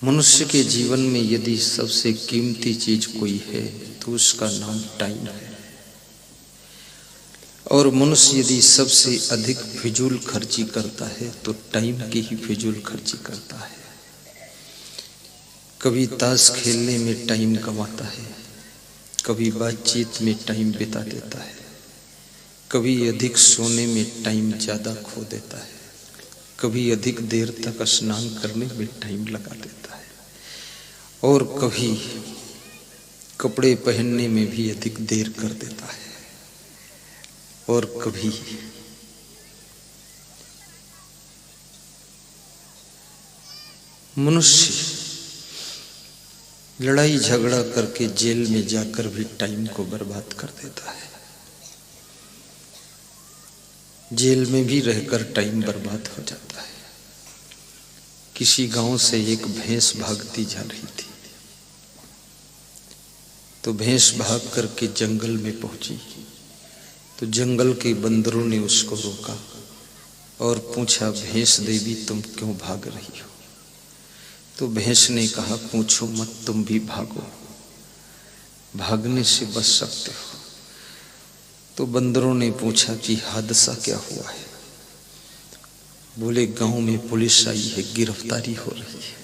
मनुष्य के जीवन में यदि सबसे कीमती चीज कोई है तो उसका नाम टाइम है। और मनुष्य यदि सबसे अधिक फिजूल खर्ची करता है तो टाइम की ही फिजूल खर्ची करता है। कभी ताश खेलने में टाइम गंवाता है, कभी बातचीत में टाइम बिता देता है, कभी अधिक सोने में टाइम ज्यादा खो देता है, कभी अधिक देर तक स्नान करने में टाइम लगा देता है, और कभी कपड़े पहनने में भी अधिक देर कर देता है, और कभी मनुष्य लड़ाई झगड़ा करके जेल में जाकर भी टाइम को बर्बाद कर देता है। जेल में भी रहकर टाइम बर्बाद हो जाता है। किसी गांव से एक भैंस भागती जा रही थी, तो भैंस भाग करके जंगल में पहुंची तो जंगल के बंदरों ने उसको रोका और पूछा, भैंस देवी तुम क्यों भाग रही हो? तो भैंस ने कहा, पूछो मत, तुम भी भागो, भागने से बच सकते हो। तो बंदरों ने पूछा कि हादसा क्या हुआ है? बोले, गांव में पुलिस आई है, गिरफ्तारी हो रही है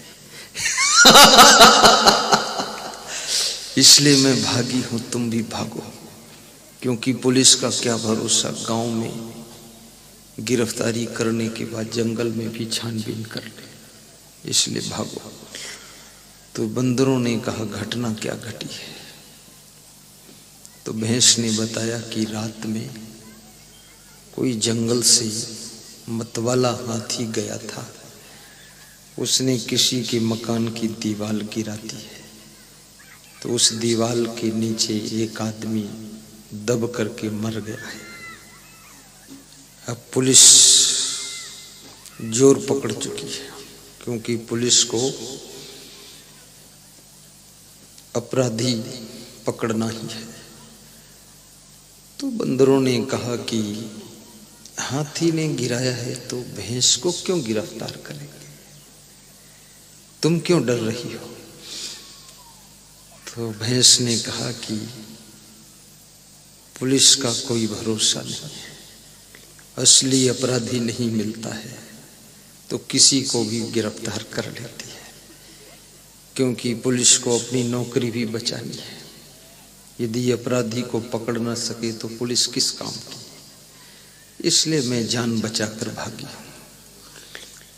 इसलिए मैं भागी हूं, तुम भी भागो, क्योंकि पुलिस का क्या भरोसा, गांव में गिरफ्तारी करने के बाद जंगल में भी छानबीन कर ले, इसलिए भागो। तो बंदरों ने कहा, घटना क्या घटी है? तो भैंस ने बताया कि रात में कोई जंगल से मतवाला हाथी गया था, उसने किसी के मकान की दीवार गिरा दी है, तो उस दीवार के नीचे एक आदमी दब करके मर गया है। अब पुलिस जोर पकड़ चुकी है, क्योंकि पुलिस को अपराधी पकड़ना ही है। तो बंदरों ने कहा कि हाथी ने गिराया है तो भैंस को क्यों गिरफ्तार करेंगे, तुम क्यों डर रही हो? तो भैंस ने कहा कि पुलिस का कोई भरोसा नहीं है, असली अपराधी नहीं मिलता है तो किसी को भी गिरफ्तार कर लेती है, क्योंकि पुलिस को अपनी नौकरी भी बचानी है। यदि अपराधी को पकड़ ना सके तो पुलिस किस काम की? इसलिए मैं जान बचाकर भागी।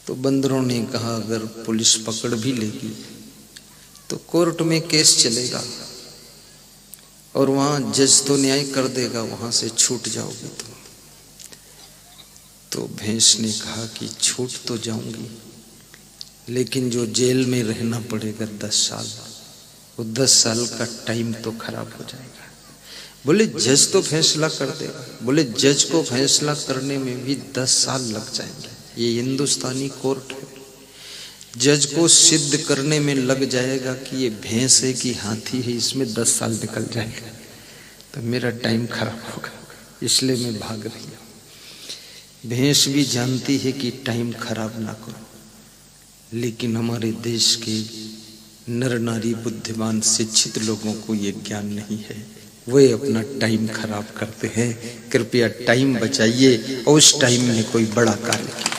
तो बंदरों ने कहा, अगर पुलिस पकड़ भी लेगी तो कोर्ट में केस चलेगा और वहां जज तो न्याय कर देगा, वहां से छूट जाओगे तुम। तो भैंस ने कहा कि छूट तो जाऊंगी, लेकिन जो जेल में रहना पड़ेगा 10 साल, वो 10 साल का टाइम तो खराब हो जाएगा। बोले, जज तो फैसला कर देगा। बोले, जज को फैसला करने में भी 10 साल लग जाएंगे, ये हिंदुस्तानी कोर्ट है। जज को सिद्ध करने में लग जाएगा कि ये भैंस है कि हाथी है, इसमें 10 साल निकल जाएगा, तो मेरा टाइम खराब होगा, इसलिए मैं भाग रही हूँ। भैंस भी जानती है कि टाइम खराब ना करो, लेकिन हमारे देश के नर नारी बुद्धिमान शिक्षित लोगों को ये ज्ञान नहीं है, वे अपना टाइम खराब करते हैं। कृपया टाइम बचाइए और उस टाइम में कोई बड़ा कार्य कीजिए।